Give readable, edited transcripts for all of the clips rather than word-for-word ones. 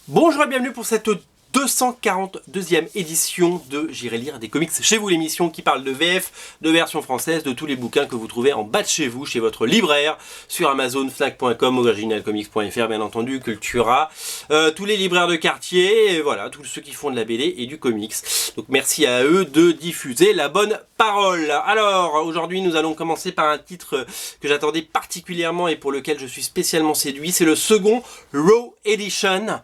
Bonjour et bienvenue pour cette 242e édition de J'irai lire des comics chez vous, l'émission qui parle de VF, de version française, de tous les bouquins que vous trouvez en bas de chez vous, chez votre libraire, sur Amazon, Fnac.com, originalcomics.fr, bien entendu, Cultura, tous les libraires de quartier, et voilà, tous ceux qui font de la BD et du comics. Donc merci à eux de diffuser la bonne parole. Alors, aujourd'hui, nous allons commencer par un titre que j'attendais particulièrement et pour lequel je suis spécialement séduit. C'est le second Raw Edition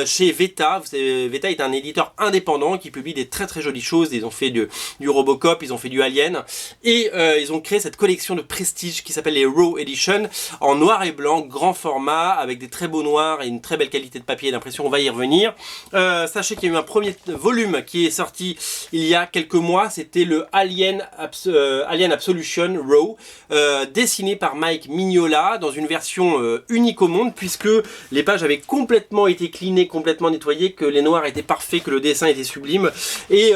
chez Veta. Vous savez, Veta est un éditeur indépendant qui publie des très très jolies choses. Ils ont fait du Robocop, ils ont fait du Alien et ils ont créé cette collection de prestige qui s'appelle les Raw Edition en noir et blanc, grand format, avec des très beaux noirs et une très belle qualité de papier et d'impression. On va y revenir. Sachez qu'il y a eu un premier volume qui est sorti il y a quelques mois. C'était le Alien Absolution Raw, dessiné par Mike Mignola dans une version unique au monde, puisque les pages avaient complètement été cleanées, complètement nettoyées, que les noirs étaient parfaits, que le dessin était sublime. Et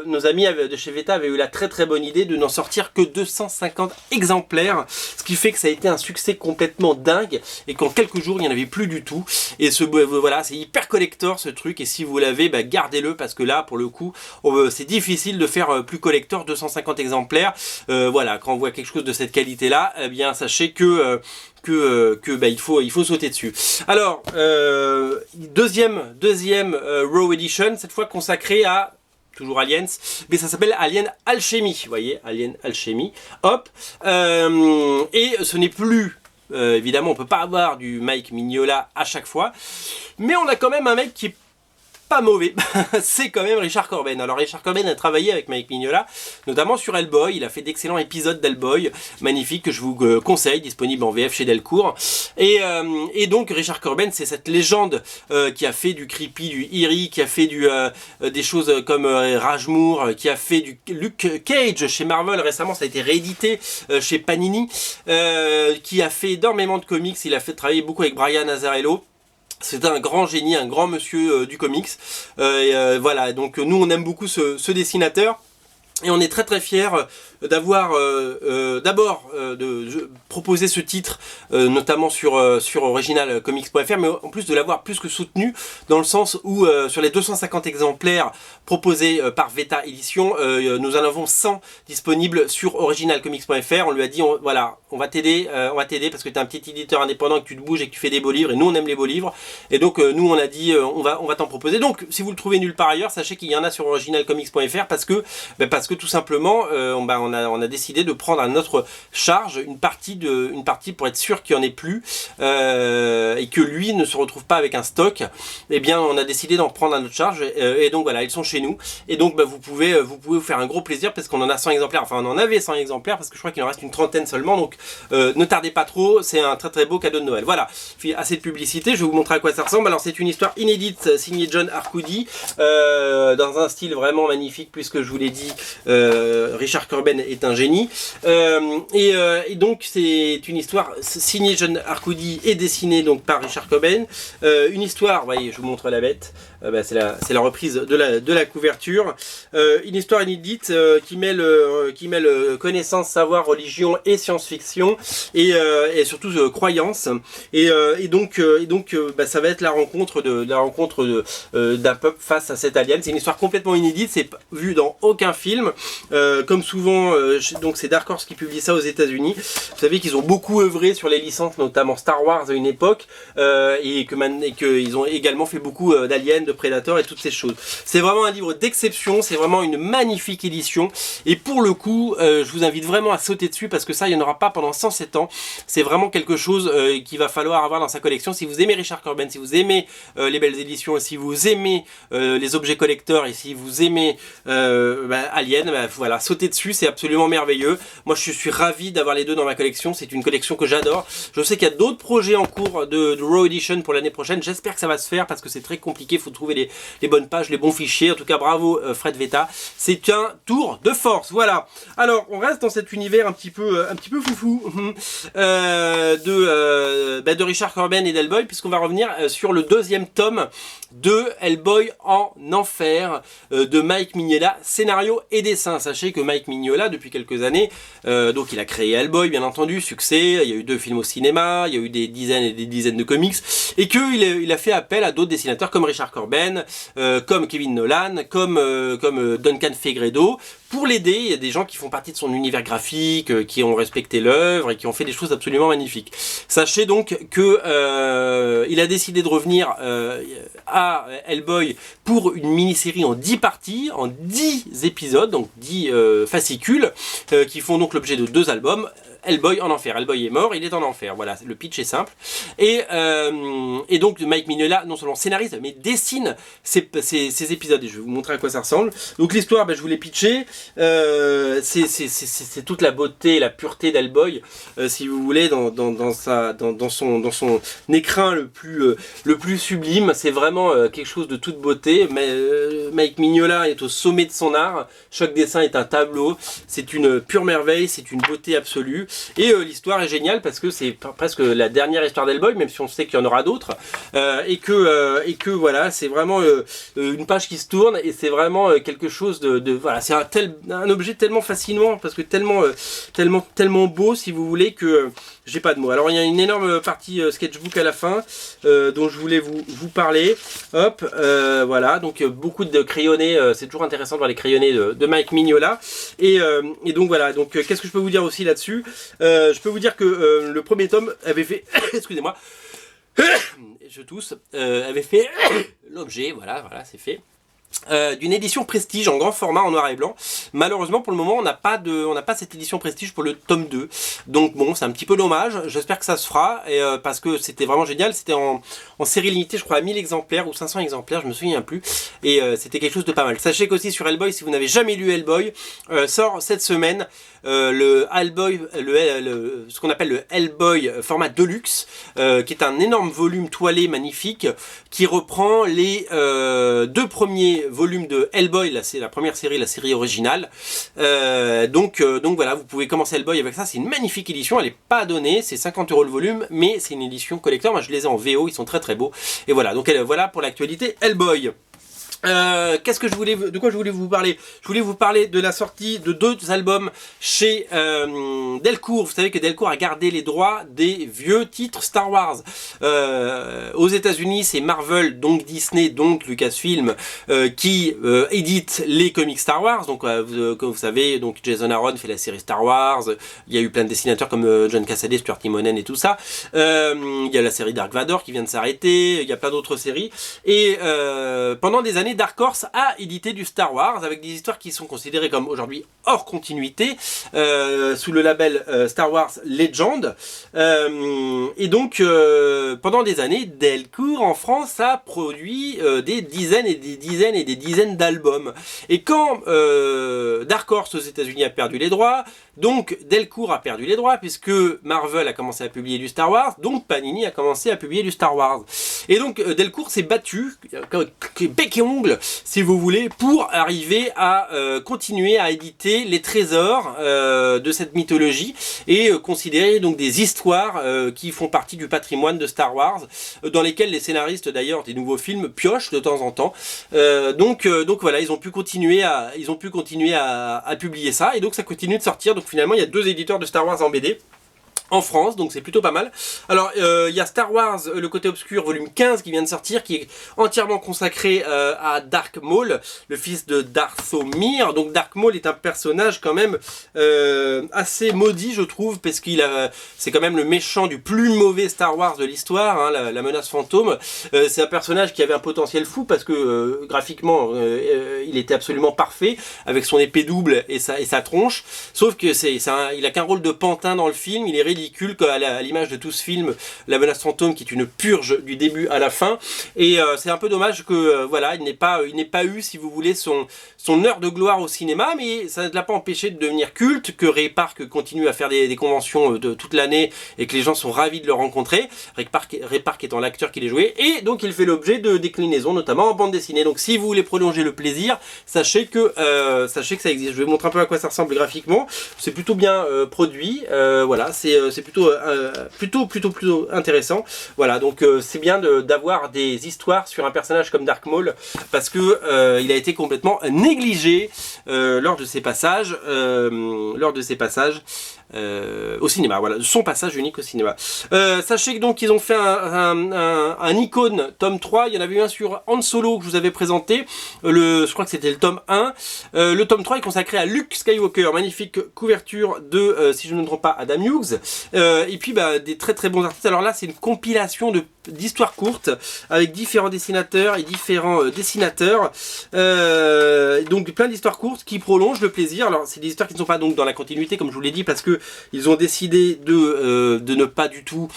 nos amis de chez Veta avaient eu la très très bonne idée de n'en sortir que 250 exemplaires, ce qui fait que ça a été un succès complètement dingue et qu'en quelques jours il n'y en avait plus du tout. Et voilà, c'est hyper collector ce truc, et si vous l'avez, gardez-le, parce que là pour le coup c'est difficile de faire plus collector. 250 exemplaires, voilà, quand on voit quelque chose de cette qualité là, eh bien sachez que il faut sauter dessus. Alors deuxième Raw Edition, cette fois consacrée à toujours Aliens, mais ça s'appelle Alien Alchemy, vous voyez, Alien Alchemy, hop, et ce n'est plus évidemment, on peut pas avoir du Mike Mignola à chaque fois, mais on a quand même un mec qui est pas mauvais, c'est quand même Richard Corben. Alors Richard Corben a travaillé avec Mike Mignola, notamment sur Hellboy. Il a fait d'excellents épisodes d'Hellboy, magnifiques, que je vous conseille, disponible en VF chez Delcourt. Et donc Richard Corben, c'est cette légende qui a fait du creepy, du eerie, qui a fait des choses comme Rage Moore, qui a fait du Luke Cage chez Marvel récemment, ça a été réédité chez Panini, qui a fait énormément de comics. Il a fait travailler beaucoup avec Brian Azzarello. C'est un grand génie, un grand monsieur du comics. Voilà, donc nous on aime beaucoup ce dessinateur. Et on est très très fiers d'avoir d'abord proposé ce titre, notamment sur originalcomics.fr, mais en plus de l'avoir plus que soutenu, dans le sens où sur les 250 exemplaires proposés par Veta Édition, nous en avons 100 disponibles sur originalcomics.fr. On lui a dit, voilà, on va t'aider parce que tu es un petit éditeur indépendant, que tu te bouges et que tu fais des beaux livres, et nous on aime les beaux livres, et donc nous on a dit on va t'en proposer. Donc si vous le trouvez nulle part ailleurs, sachez qu'il y en a sur originalcomics.fr parce que tout simplement on a décidé de prendre à notre charge une partie pour être sûr qu'il n'y en ait plus, et que lui ne se retrouve pas avec un stock. Et bien on a décidé d'en prendre à notre charge, et donc voilà, ils sont chez nous, et donc vous pouvez vous faire un gros plaisir, parce qu'on en a 100 exemplaires, enfin on en avait 100 exemplaires, parce que je crois qu'il en reste une trentaine seulement, donc ne tardez pas trop, c'est un très très beau cadeau de Noël. Voilà, assez de publicité, je vais vous montrer à quoi ça ressemble. Alors c'est une histoire inédite signée John Arcudi, dans un style vraiment magnifique, puisque je vous l'ai dit, Richard Corben est un génie, et donc c'est une histoire signée John Arcudi et dessinée donc par Richard Corben, une histoire, vous voyez, je vous montre la bête, c'est la reprise de la couverture, une histoire inédite qui mêle connaissance, savoir, religion et science-fiction, et surtout croyance, et donc ça va être la rencontre d'un peuple face à cet alien. C'est une histoire complètement inédite, c'est vu dans aucun film, comme souvent, donc c'est Dark Horse qui publie ça aux États-Unis. Vous savez qu'ils ont beaucoup œuvré sur les licences, notamment Star Wars à une époque, et qu'ils ont également fait beaucoup d'Aliens, de Predator et toutes ces choses. C'est vraiment un livre d'exception, c'est vraiment une magnifique édition, et pour le coup je vous invite vraiment à sauter dessus, parce que ça il n'y en aura pas pendant 107 ans. C'est vraiment quelque chose qu'il va falloir avoir dans sa collection. Si vous aimez Richard Corben, si vous aimez les belles éditions, et si vous aimez les objets collecteurs, et si vous aimez Alien, voilà, sautez dessus, c'est absolument merveilleux. Moi je suis ravi d'avoir les deux dans ma collection, c'est une collection que j'adore. Je sais qu'il y a d'autres projets en cours de Raw Edition pour l'année prochaine, j'espère que ça va se faire, parce que c'est très compliqué, il faut trouver trouver les bonnes pages, les bons fichiers. En tout cas, bravo Fred Veta, c'est un tour de force. Voilà. Alors, on reste dans cet univers un petit peu foufou de Richard Corben et d'Hellboy, puisqu'on va revenir sur le deuxième tome de Hellboy en enfer de Mike Mignola, scénario et dessin. Sachez que Mike Mignola, depuis quelques années, donc il a créé Hellboy, bien entendu, succès, il y a eu 2 films au cinéma, il y a eu des dizaines et des dizaines de comics, et qu'il a fait appel à d'autres dessinateurs comme Richard Corben, comme Kevin Nolan, comme Duncan Fegredo, pour l'aider. Il y a des gens qui font partie de son univers graphique, qui ont respecté l'œuvre et qui ont fait des choses absolument magnifiques. Sachez donc que il a décidé de revenir à Hellboy pour une mini-série en 10 parties, en 10 épisodes, donc 10 fascicules, qui font donc l'objet de 2 albums. Hellboy en enfer. Hellboy est mort, il est en enfer. Voilà, le pitch est simple. Et donc Mike Mignola, non seulement scénarise, mais dessine ces épisodes. Et je vais vous montrer à quoi ça ressemble. Donc l'histoire, je vous l'ai pitché. C'est toute la beauté, la pureté d'Hellboy, si vous voulez, dans son écrin le plus sublime. C'est vraiment quelque chose de toute beauté. Mais Mike Mignola est au sommet de son art. Chaque dessin est un tableau. C'est une pure merveille, c'est une beauté absolue. Et l'histoire est géniale parce que c'est presque la dernière histoire d'Hellboy, même si on sait qu'il y en aura d'autres, et que voilà, c'est vraiment une page qui se tourne, et c'est vraiment quelque chose voilà, c'est un objet tellement fascinant, parce que tellement beau, si vous voulez, que j'ai pas de mots. Alors il y a une énorme partie sketchbook à la fin dont je voulais vous parler. Hop, voilà, donc beaucoup de crayonnés, c'est toujours intéressant de voir les crayonnés de Mike Mignola. Et donc voilà, donc qu'est-ce que je peux vous dire aussi là-dessus? Je peux vous dire que le premier tome avait fait, excusez-moi, je tousse, avait fait l'objet, voilà, c'est fait. D'une édition prestige en grand format en noir et blanc. Malheureusement pour le moment on n'a pas cette édition prestige pour le tome 2, donc bon, c'est un petit peu dommage. J'espère que ça se fera, parce que c'était vraiment génial. C'était en série limitée, je crois à 1000 exemplaires ou 500 exemplaires, je me souviens plus, et c'était quelque chose de pas mal. Sachez qu'aussi sur Hellboy, si vous n'avez jamais lu Hellboy, sort cette semaine le Hellboy, ce qu'on appelle le Hellboy format Deluxe, qui est un énorme volume toilé magnifique, qui reprend les 2 premiers volumes de Hellboy. Là c'est la première série, la série originale. Donc voilà, vous pouvez commencer Hellboy avec ça. C'est une magnifique édition, elle n'est pas donnée, c'est 50 € le volume, mais c'est une édition collector. Moi je les ai en VO, ils sont très très beaux. Et voilà, donc voilà pour l'actualité Hellboy. De quoi je voulais vous parler? Je voulais vous parler de la sortie de 2 albums chez Delcourt. Vous savez que Delcourt a gardé les droits des vieux titres Star Wars. Aux États-Unis, c'est Marvel, donc Disney, donc Lucasfilm, qui édite les comics Star Wars. Donc, comme vous savez, donc Jason Aaron fait la série Star Wars. Il y a eu plein de dessinateurs comme John Cassaday, Stuart Timonen et tout ça. Il y a la série Dark Vador qui vient de s'arrêter. Il y a plein d'autres séries. Et pendant des années, Dark Horse a édité du Star Wars avec des histoires qui sont considérées comme aujourd'hui hors continuité, sous le label Star Wars Legend. Et donc pendant des années, Delcourt en France a produit des dizaines et des dizaines et des dizaines d'albums. Et quand Dark Horse aux États-Unis a perdu les droits, donc Delcourt a perdu les droits, puisque Marvel a commencé à publier du Star Wars, donc Panini a commencé à publier du Star Wars. Et donc Delcourt s'est battu bec et ongle, si vous voulez, pour arriver à continuer à éditer les trésors de cette mythologie, et considérer donc des histoires qui font partie du patrimoine de Star Wars, dans lesquelles les scénaristes d'ailleurs des nouveaux films piochent de temps en temps. Donc voilà, ils ont pu continuer à publier ça, et donc ça continue de sortir. Donc finalement il y a 2 éditeurs de Star Wars en BD en France, donc c'est plutôt pas mal. Alors il y a Star Wars, le côté obscur, volume 15 qui vient de sortir, qui est entièrement consacré à Darth Maul, le fils de Dathomir. Donc Darth Maul est un personnage quand même assez maudit, je trouve, parce c'est quand même le méchant du plus mauvais Star Wars de l'histoire, hein, la menace fantôme. C'est un personnage qui avait un potentiel fou, parce que graphiquement il était absolument parfait, avec son épée double et sa tronche, sauf que il a qu'un rôle de pantin dans le film. Il est ridicule, ridicule, à l'image de tout ce film, La menace fantôme, qui est une purge du début à la fin. Et c'est un peu dommage que voilà, il n'ait pas eu, si vous voulez, son heure de gloire au cinéma, mais ça ne l'a pas empêché de devenir culte, que Ray Park continue à faire des conventions de toute l'année et que les gens sont ravis de le rencontrer. Ray Park étant l'acteur qui les jouait, et donc il fait l'objet de déclinaisons, notamment en bande dessinée. Donc si vous voulez prolonger le plaisir, sachez que ça existe. Je vais vous montrer un peu à quoi ça ressemble graphiquement. C'est plutôt bien produit, voilà, c'est plutôt intéressant. Voilà, donc c'est bien d'avoir des histoires sur un personnage comme Dark Maul, parce que il a été complètement négligé lors de ses passages, au cinéma, voilà, son passage unique au cinéma. Sachez que donc ils ont fait un icône tome 3, il y en avait eu un sur Han Solo que je vous avais présenté, je crois que c'était le tome 1. Le tome 3 est consacré à Luke Skywalker, magnifique couverture de, si je ne me trompe pas, Adam Hughes, et puis des très très bons artistes. Alors là c'est une compilation d'histoires courtes avec différents dessinateurs et différents dessinateurs, donc plein d'histoires courtes qui prolongent le plaisir. Alors c'est des histoires qui ne sont pas donc dans la continuité comme je vous l'ai dit, parce que ils ont décidé de ne pas du tout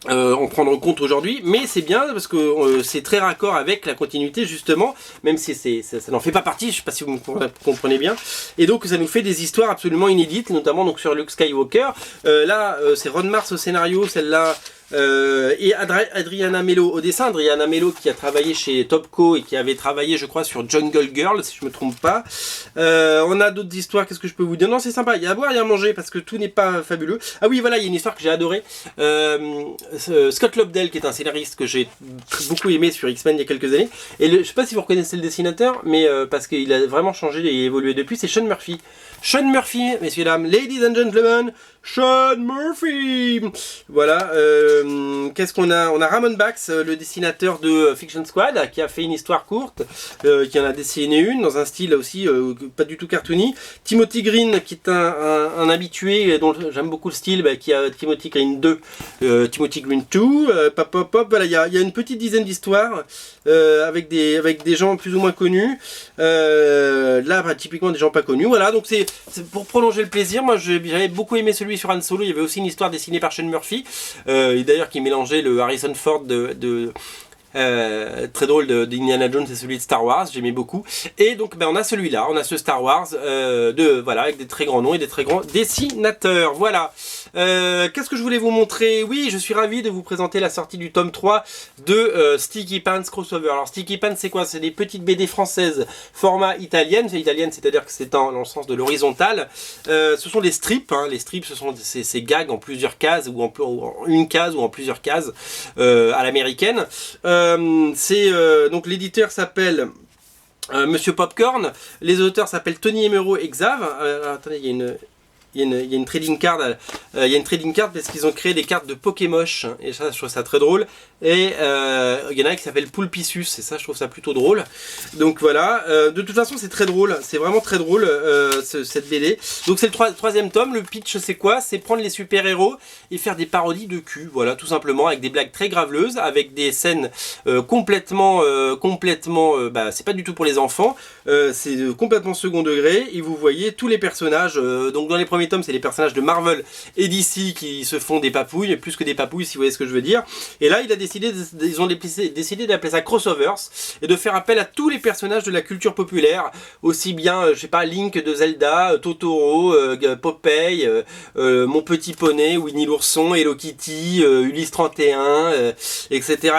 en prendre compte aujourd'hui, mais c'est bien parce que c'est très raccord avec la continuité justement, même si ça n'en fait pas partie, je sais pas si vous me comprenez bien, et donc ça nous fait des histoires absolument inédites, notamment donc sur Luke Skywalker. Là c'est Ron Mars au scénario, celle-là, et Adriana Melo au dessin. Adriana Melo qui a travaillé chez Topco et qui avait travaillé je crois sur Jungle Girl si je me trompe pas. On a d'autres histoires, qu'est-ce que je peux vous dire? Non, c'est sympa, il y a à boire et à manger parce que tout n'est pas fabuleux. Ah oui voilà, il y a une histoire que j'ai adorée, Scott Lobdell qui est un scénariste que j'ai beaucoup aimé sur X-Men il y a quelques années, et je sais pas si vous reconnaissez le dessinateur, mais parce qu'il a vraiment changé et évolué depuis, c'est Sean Murphy. Sean Murphy, messieurs dames, ladies and gentlemen, Sean Murphy. Voilà, qu'est-ce qu'on a? On a Ramon Bax, le dessinateur de Fiction Squad, qui a fait une histoire courte, qui en a dessiné une, dans un style aussi pas du tout cartoony. Timothy Green, qui est un habitué, dont j'aime beaucoup le style, qui a Timothy Green 2, Timothy Green 2, voilà, il y a une petite dizaine d'histoires, avec des gens plus ou moins connus, là typiquement des gens pas connus, voilà, donc c'est pour prolonger le plaisir. Moi j'avais beaucoup aimé celui sur Han Solo, il y avait aussi une histoire dessinée par Sean Murphy, et d'ailleurs qui mélangeait le Harrison Ford très drôle d'Indiana Jones et celui de Star Wars, j'aimais beaucoup. Et donc on a celui-là, on a ce Star Wars voilà, avec des très grands noms et des très grands dessinateurs. Voilà. Qu'est-ce que je voulais vous montrer? Oui, je suis ravi de vous présenter la sortie du tome 3 de Sticky Pants Crossover. Alors Sticky Pants c'est quoi? C'est des petites BD françaises format italienne. C'est italienne, c'est-à-dire que c'est dans le sens de l'horizontale. Ce sont des strips, hein. Les strips ce sont ces gags en plusieurs cases, ou en une case ou en plusieurs cases à l'américaine. Donc l'éditeur s'appelle Monsieur Popcorn, les auteurs s'appellent Tony Emero et Xav. Attendez, il y a une trading card, parce qu'ils ont créé des cartes de Pokémosh, et ça je trouve ça très drôle. Et il y en a un qui s'appelle Poulpissus, et ça je trouve ça plutôt drôle. Donc voilà, de toute façon c'est très drôle, c'est vraiment très drôle cette BD. Donc c'est le troisième tome. Le pitch c'est quoi? C'est prendre les super-héros et faire des parodies de cul, voilà, tout simplement, avec des blagues très graveleuses, avec des scènes complètement c'est pas du tout pour les enfants, c'est complètement second degré, et vous voyez tous les personnages, donc dans les premiers tomes c'est les personnages de Marvel et DC qui se font des papouilles, plus que des papouilles si vous voyez ce que je veux dire. Et là ils ont décidé d'appeler ça crossovers, et de faire appel à tous les personnages de la culture populaire, aussi bien je sais pas, Link de Zelda, Totoro, Popeye, Mon Petit Poney, Winnie l'ourson, Hello Kitty, Ulysse 31, etc.,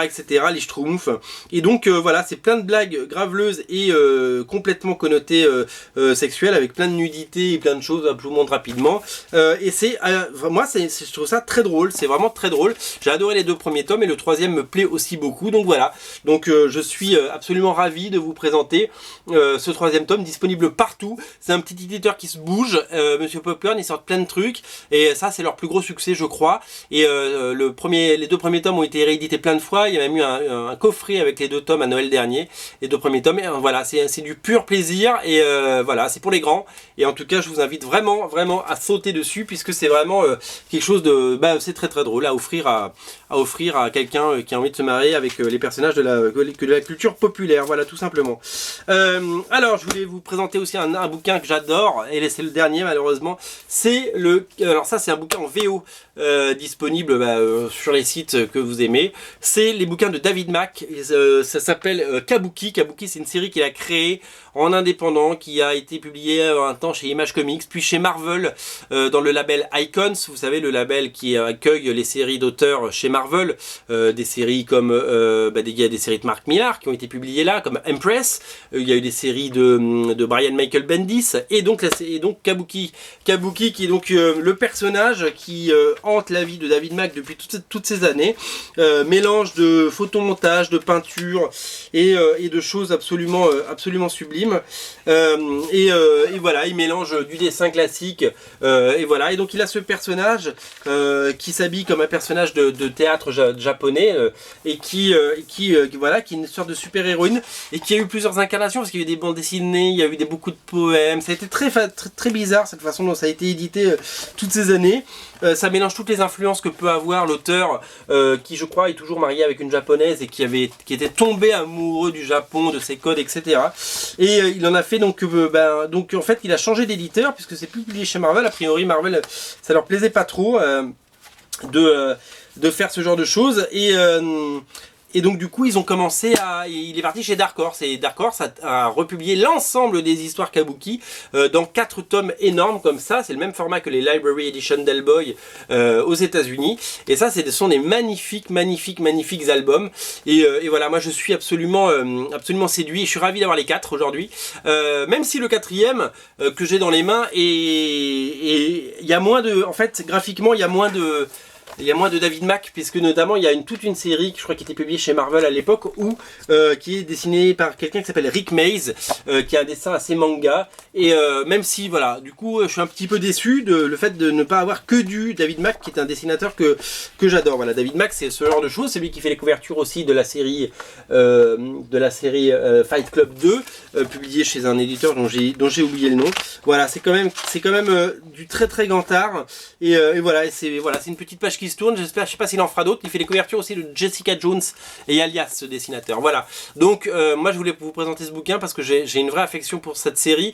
les Schtroumpfs. Et donc voilà, c'est plein de blagues graveleuses et complètement connotées sexuelles, avec plein de nudité et plein de choses. Je vous montre rapidement. Et c'est moi je trouve ça très drôle, c'est vraiment très drôle. J'ai adoré les deux premiers tomes et le troisième me plaît aussi beaucoup. Donc voilà, donc je suis absolument ravi de vous présenter ce troisième tome, disponible partout. C'est un petit éditeur qui se bouge, Monsieur Popcorn, ils sortent plein de trucs, et ça c'est leur plus gros succès je crois. Et les deux premiers tomes ont été réédités plein de fois. Il y a même eu un coffret avec les deux tomes à Noël dernier, les deux premiers tomes. Et voilà, c'est du pur plaisir, et voilà, c'est pour les grands. Et en tout cas je vous invite vraiment vraiment à sauter dessus puisque c'est vraiment quelque chose de, c'est très très drôle à offrir à quelqu'un qui a envie de se marier avec les personnages de la culture populaire, voilà tout simplement. Alors je voulais vous présenter aussi un bouquin que j'adore et c'est le dernier malheureusement, c'est alors ça c'est un bouquin en VO disponible sur les sites que vous aimez, c'est les bouquins de David Mack, ça s'appelle Kabuki. Kabuki c'est une série qu'il a créée en indépendant, qui a été publiée un temps chez Image Comics, puis chez Marvel dans le label Icons, vous savez le label qui accueille les séries d'auteurs chez Marvel, des séries comme il y a des séries de Mark Millar qui ont été publiées là, comme Empress, il y a eu des séries de Brian Michael Bendis, et donc Kabuki qui est donc le personnage qui hante la vie de David Mack depuis toutes ces années, mélange de photomontage, de peinture et de choses absolument sublimes. Et voilà, il mélange du dessin classique et voilà, et donc il a ce personnage qui s'habille comme un personnage de théâtre japonais et qui est une sorte de super héroïne et qui a eu plusieurs incarnations parce qu'il y a eu des bandes dessinées, il y a eu beaucoup de poèmes, ça a été très bizarre cette façon dont ça a été édité toutes ces années. Ça mélange toutes les influences que peut avoir l'auteur qui je crois est toujours marié avec une japonaise et qui était tombé amoureux du Japon, de ses codes, etc. Et il en a fait donc en fait il a changé d'éditeur puisque c'est plus publié chez Marvel. A priori Marvel ça leur plaisait pas trop de faire ce genre de choses et donc du coup ils ont commencé il est parti chez Dark Horse et Dark Horse a republié l'ensemble des histoires Kabuki dans 4 tomes énormes comme ça, c'est le même format que les Library Edition d'Hellboy aux États-Unis, et ça ce sont des magnifiques albums et voilà, moi je suis absolument séduit et je suis ravi d'avoir les 4 aujourd'hui, même si le 4e que j'ai dans les mains et il y a moins de, en fait graphiquement il y a moins de David Mack, puisque notamment il y a toute une série que je crois qui était publiée chez Marvel à l'époque, qui est dessinée par quelqu'un qui s'appelle Rick Mays, qui a un dessin assez manga, et même si voilà, du coup je suis un petit peu déçu de le fait de ne pas avoir que du David Mack, qui est un dessinateur que j'adore. Voilà, David Mack c'est ce genre de choses, c'est lui qui fait les couvertures aussi de la série Fight Club 2, publiée chez un éditeur dont j'ai oublié le nom. Voilà, c'est quand même du très grand art, et voilà, c'est une petite page qui se tourne, je sais pas s'il en fera d'autres. Il fait les couvertures aussi de Jessica Jones et Alias, ce dessinateur. Voilà, donc moi je voulais vous présenter ce bouquin parce que j'ai une vraie affection pour cette série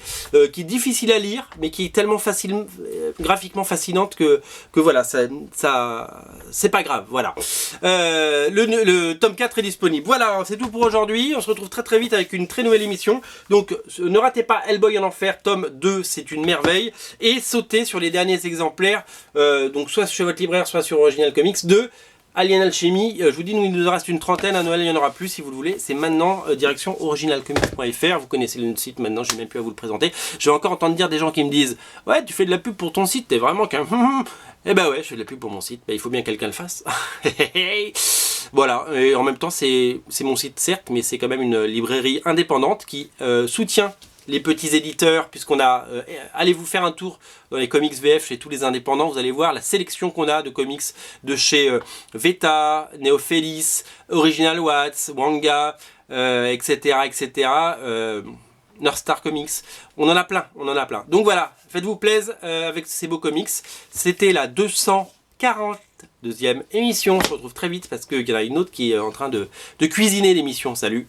qui est difficile à lire mais qui est tellement graphiquement fascinante que voilà, ça c'est pas grave. Voilà, le tome 4 est disponible. Voilà, c'est tout pour aujourd'hui, on se retrouve très vite avec une très nouvelle émission, donc ne ratez pas Hellboy en enfer tome 2, c'est une merveille, et sautez sur les derniers exemplaires, donc soit chez votre libraire, soit sur Original Comics, de Alien Alchemy. Je vous dis, il nous en reste une trentaine, à Noël il y en aura plus si vous le voulez, c'est maintenant direction originalcomics.fr, vous connaissez le site maintenant, je n'ai même plus à vous le présenter. Je vais encore entendre dire des gens qui me disent « Ouais, tu fais de la pub pour ton site, t'es vraiment qu'un... » Eh ben ouais, je fais de la pub pour mon site, il faut bien que quelqu'un le fasse. Voilà, et en même temps c'est mon site certes, mais c'est quand même une librairie indépendante qui soutient les petits éditeurs, puisqu'on a... allez vous faire un tour dans les comics VF chez tous les indépendants, vous allez voir la sélection qu'on a de comics de chez Veta, Neophélis, Original Watts, Wanga, etc. North Star Comics, on en a plein. Donc voilà, faites-vous plaisir avec ces beaux comics. C'était la 242e émission, on se retrouve très vite parce qu'il y en a une autre qui est en train de cuisiner l'émission. Salut!